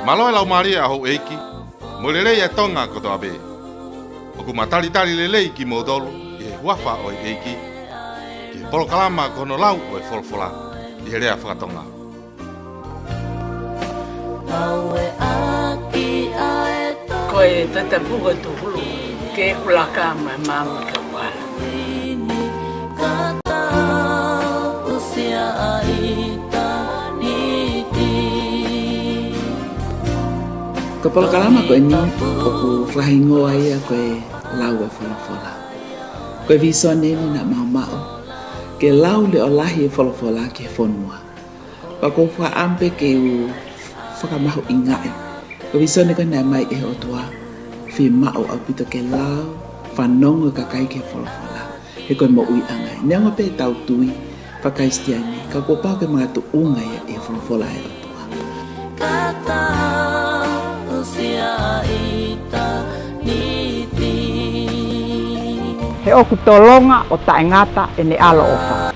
Malo la Maria ho eiki, molele ya tonga koto abe. Oku matali tali lele ki modolo, e wafa o eiki. Ki polo kalama kono lau o e folfola, i herea whakatonga. Koe tata puko tuhulu, ke kulaka ma mama ka wala. Ko polo kalama ko ni oku flahingo ai ko lau e folfola. Ko visone ni na mamao. Ke lau le olahi e folfola ke fonua. Pa ko fa ampe ke u whakamaho ingai. Ko visone ko na mai e otua fi mao apito ke lau whanonga kakai ke folfola. He koe mo ui angai. Neonga pe tau tui whakaistiani. Ka ko pao ke mga tu ungai e folfola e otua. He oku tolonga o taengata e ne alo ofa.